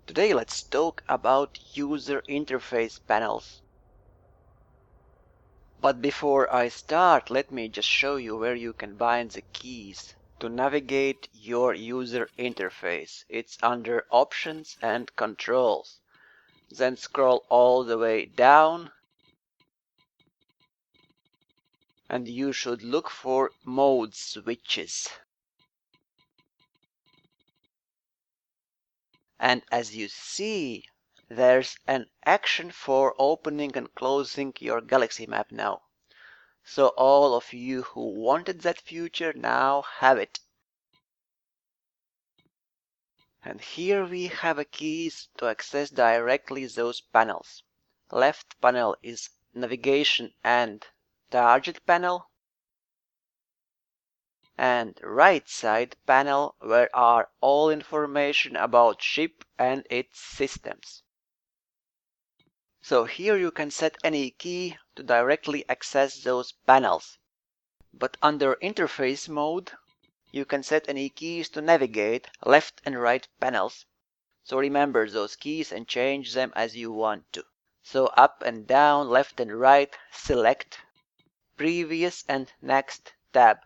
Today let's talk about user interface panels. But before I start, let me just show you where you can bind the keys to navigate your user interface. It's under Options and Controls. Then scroll all the way down and you should look for mode switches. And as you see, there's an action for opening and closing your galaxy map now. So all of you who wanted that feature now have it. And here we have a keys to access directly those panels. Left panel is navigation and target panel. And right side panel where are all information about ship and its systems. So here you can set any key to directly access those panels. But under interface mode, you can set any keys to navigate left and right panels. So remember those keys and change them as you want to. So up and down, left and right, select previous and next tab.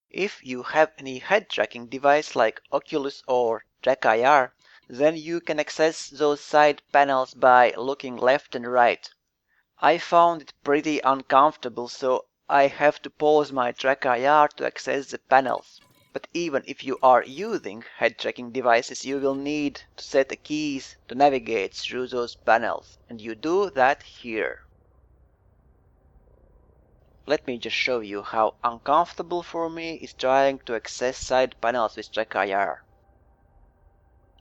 If you have any head tracking device like Oculus or TrackIR, then you can access those side panels by looking left and right. I found it pretty uncomfortable, so I have to pause my TrackIR to access the panels. But even if you are using head tracking devices, you will need to set the keys to navigate through those panels, and you do that here. Let me just show you how uncomfortable for me is trying to access side panels with TrackIR.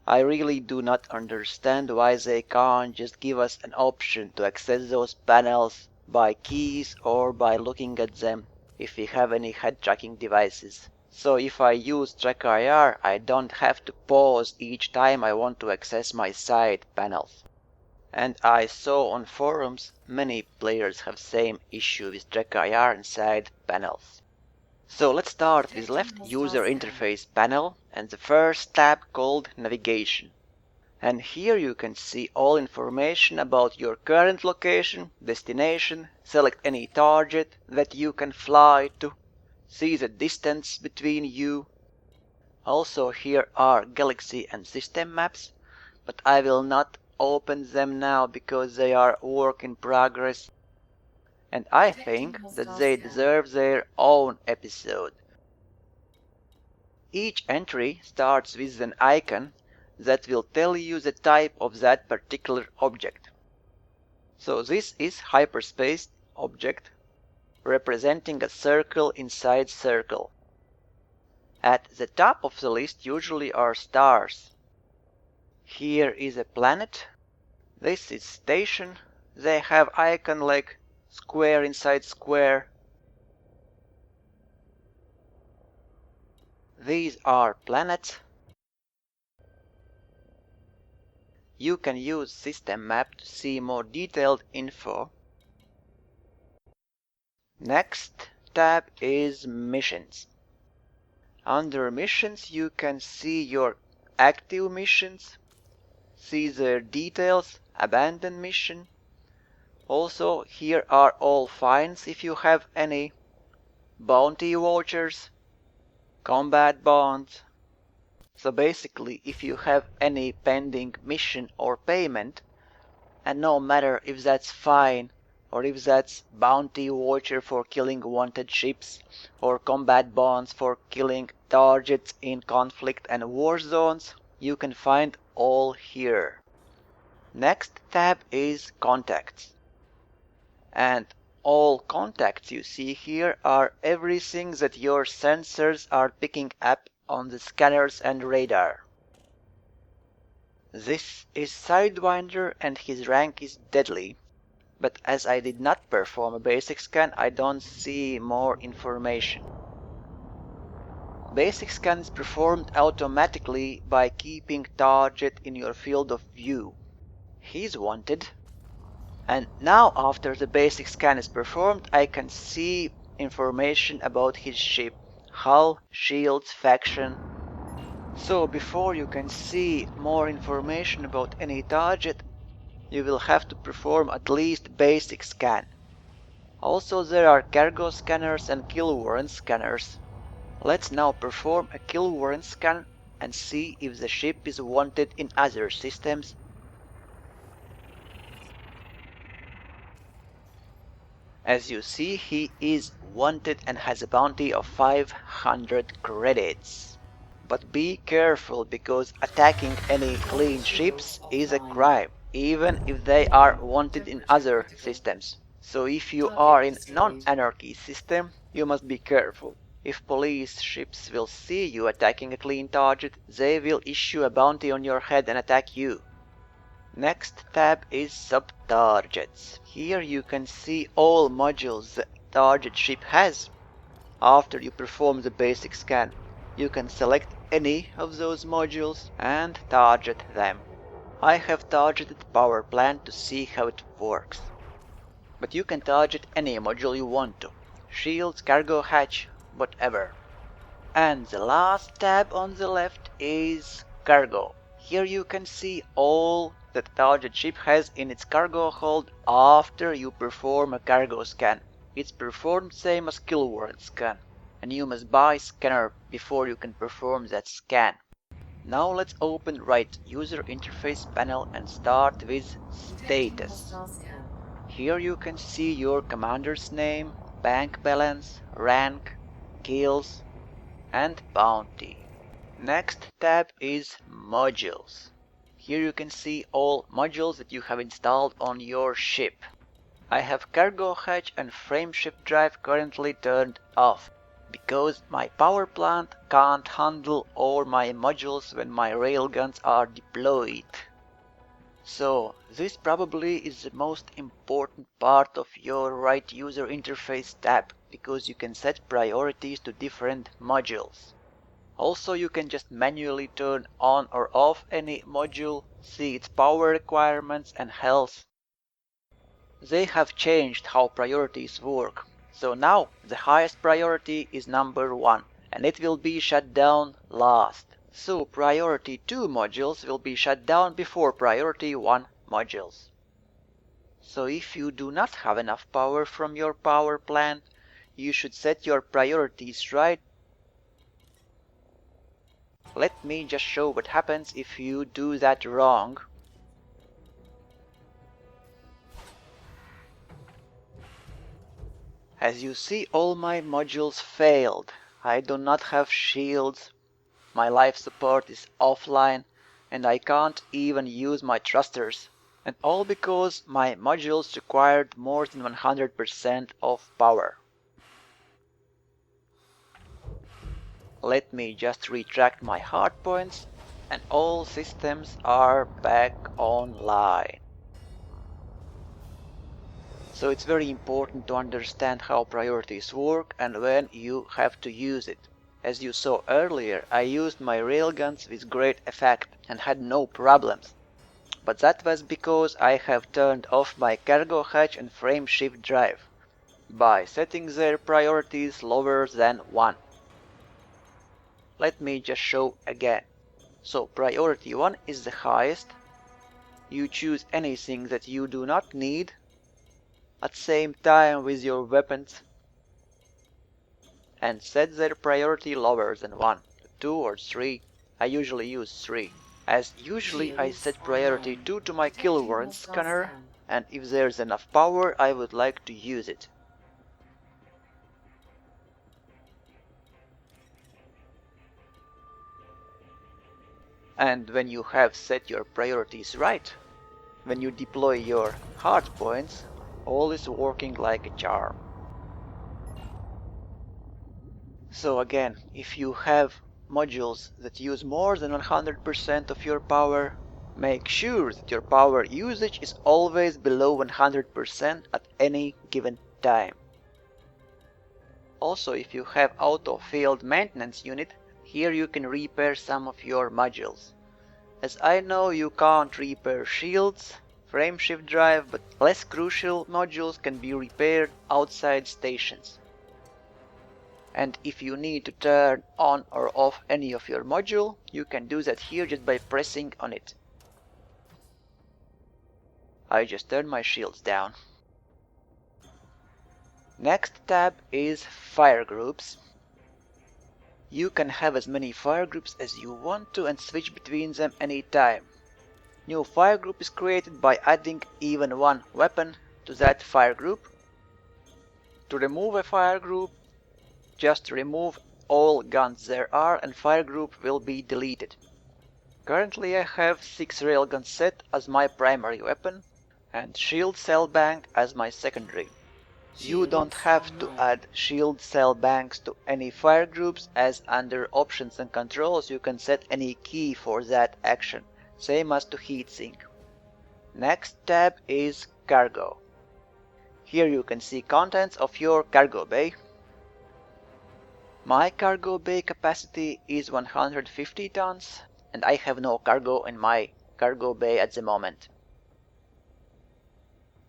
I really do not understand why they can't just give us an option to access those panels by keys or by looking at them if we have any head tracking devices. So if I use TrackIR, I don't have to pause each time I want to access my side panels. And I saw on forums many players have same issue with TrackIR and side panels. So let's start with left user interface panel and the first tab called navigation. And here you can see all information about your current location, destination, select any target that you can fly to, see the distance between you. Also here are galaxy and system maps, but I will not open them now because they are work in progress. And I think that they deserve their own episode. Each entry starts with an icon that will tell you the type of that particular object. So this is hyperspace object representing a circle inside circle. At the top of the list usually are stars. Here is a planet. This is station. They have icon like square inside square. These are planets. You can use system map to see more detailed info. Next tab is missions. Under missions you can see your active missions, see their details, abandoned mission. Also here are all fines if you have any, bounty vouchers, combat bonds. So basically if you have any pending mission or payment, and no matter if that's fine or if that's bounty voucher for killing wanted ships or combat bonds for killing targets in conflict and war zones, you can find all here. Next tab is contacts. And all contacts you see here are everything that your sensors are picking up on the scanners and radar. This is Sidewinder and his rank is deadly, but as I did not perform a basic scan, I don't see more information. Basic scan is performed automatically by keeping target in your field of view. He's wanted. And now after the basic scan is performed, I can see information about his ship, hull, shields, faction. So before you can see more information about any target, you will have to perform at least basic scan. Also there are cargo scanners and kill warrant scanners. Let's now perform a kill warrant scan and see if the ship is wanted in other systems. As you see, he is wanted and has a bounty of 500 credits. But be careful, because attacking any clean ships is a crime, even if they are wanted in other systems. So if you are in non-anarchy system, you must be careful. If police ships will see you attacking a clean target, they will issue a bounty on your head and attack you. Next tab is Subtargets. Here you can see all modules the target ship has. After you perform the basic scan, you can select any of those modules and target them. I have targeted power plant to see how it works. But you can target any module you want to. Shields, cargo hatch, whatever. And the last tab on the left is Cargo. Here you can see all that the target ship has in its cargo hold after you perform a cargo scan. It's performed same as kill warrant scan, and you must buy scanner before you can perform that scan. Now let's open right user interface panel and start with status. Here you can see your commander's name, bank balance, rank, kills, and bounty. Next tab is modules. Here you can see all modules that you have installed on your ship. I have cargo hatch and frameshift drive currently turned off, because my power plant can't handle all my modules when my railguns are deployed. So this probably is the most important part of your right user interface tab, because you can set priorities to different modules. Also, you can just manually turn on or off any module, see its power requirements and health. They have changed how priorities work. So now the highest priority is number 1, and it will be shut down last. So priority 2 modules will be shut down before priority 1 modules. So if you do not have enough power from your power plant, you should set your priorities right. Let me just show what happens if you do that wrong. As you see, all my modules failed. I do not have shields, my life support is offline, and I can't even use my thrusters. And all because my modules required more than 100% of power. Let me just retract my hardpoints, and all systems are back online. So it's very important to understand how priorities work and when you have to use it. As you saw earlier, I used my railguns with great effect and had no problems. But that was because I have turned off my cargo hatch and frameshift drive by setting their priorities lower than 1. Let me just show again. So priority 1 is the highest. You choose anything that you do not need at same time with your weapons and set their priority lower than 1, 2 or 3. I usually use 3. As usually I set priority 2 to my kill warrant scanner, and if there's enough power I would like to use it. And when you have set your priorities right, when you deploy your hardpoints, all is working like a charm. So again, if you have modules that use more than 100% of your power, make sure that your power usage is always below 100% at any given time. Also, if you have auto field maintenance unit, here you can repair some of your modules. As I know you can't repair shields, frameshift drive, but less crucial modules can be repaired outside stations. And if you need to turn on or off any of your module, you can do that here just by pressing on it. I just turned my shields down. Next tab is fire groups. You can have as many fire groups as you want to and switch between them anytime. New fire group is created by adding even one weapon to that fire group. To remove a fire group, just remove all guns there are and fire group will be deleted. Currently I have 6 railguns set as my primary weapon and shield cell bank as my secondary. You don't have to add shield cell banks to any fire groups, as under options and controls you can set any key for that action, same as to heatsink. Next tab is cargo. Here you can see contents of your cargo bay. My cargo bay capacity is 150 tons and I have no cargo in my cargo bay at the moment.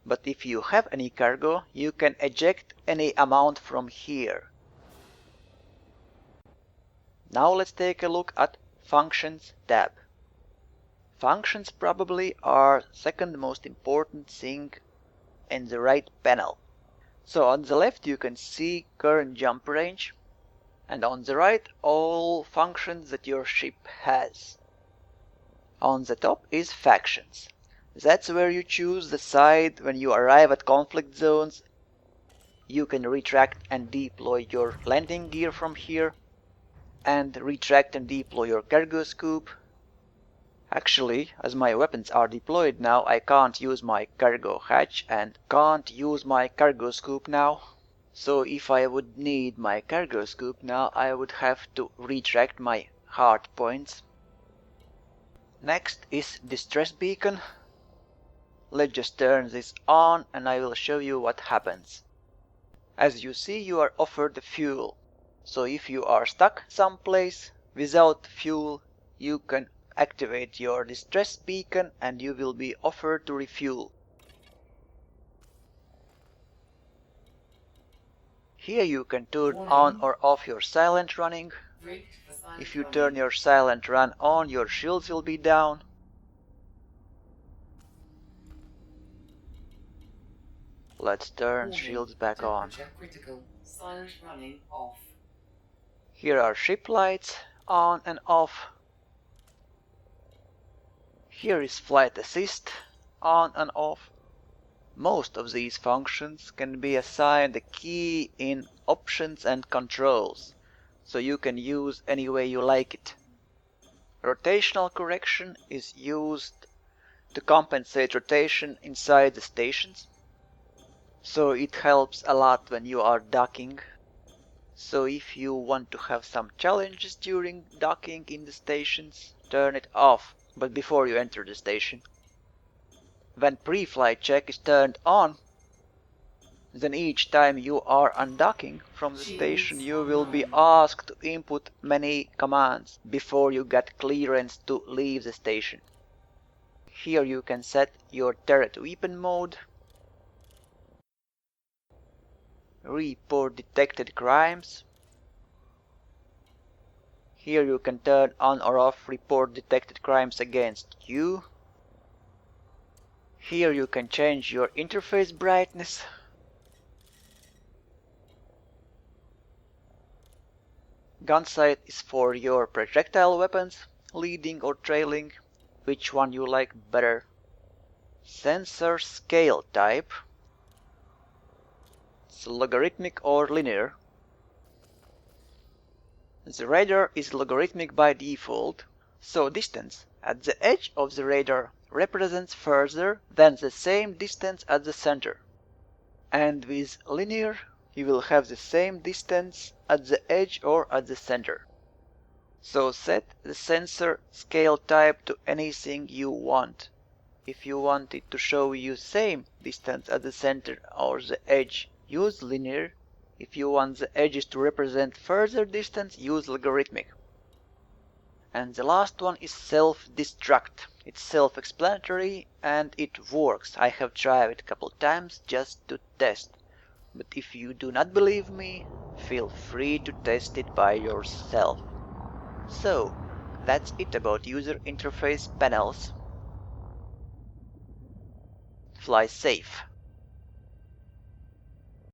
But if you have any cargo, you can eject any amount from here. Now let's take a look at Functions tab. Functions probably are second most important thing in the right panel. So on the left you can see current jump range, and on the right all functions that your ship has. On the top is Factions. That's where you choose the side when you arrive at conflict zones. You can retract and deploy your landing gear from here, and retract and deploy your cargo scoop. Actually, as my weapons are deployed now, I can't use my cargo hatch and can't use my cargo scoop now. So if I would need my cargo scoop now, I would have to retract my hard points. Next is Distress Beacon. Let's just turn this on and I will show you what happens. As you see, you are offered fuel. So if you are stuck someplace without fuel, you can activate your distress beacon and you will be offered to refuel. Here you can turn on or off your silent running. If you turn your silent run on, your shields will be down. Let's turn shields back on. Silent running off. Here are ship lights on and off. Here is flight assist on and off. Most of these functions can be assigned a key in options and controls, so you can use any way you like it. Rotational correction is used to compensate rotation inside the stations, so it helps a lot when you are docking. So if you want to have some challenges during docking in the stations, turn it off, but before you enter the station. When pre-flight check is turned on, then each time you are undocking from the station you will be asked to input many commands before you get clearance to leave the station. Here you can set your turret weapon mode, report detected crimes. Here you can turn on or off report detected crimes against you. Here you can change your interface brightness. Gun sight is for your projectile weapons, leading or trailing, which one you like better. Sensor scale type. It's logarithmic or linear. The radar is logarithmic by default, so distance at the edge of the radar represents further than the same distance at the center. And with linear, you will have the same distance at the edge or at the center. So set the sensor scale type to anything you want. If you want it to show you same distance at the center or the edge, use linear. If you want the edges to represent further distance, use logarithmic. And the last one is self-destruct. It's self-explanatory and it works. I have tried it a couple times just to test. But if you do not believe me, feel free to test it by yourself. So, that's it about user interface panels. Fly safe.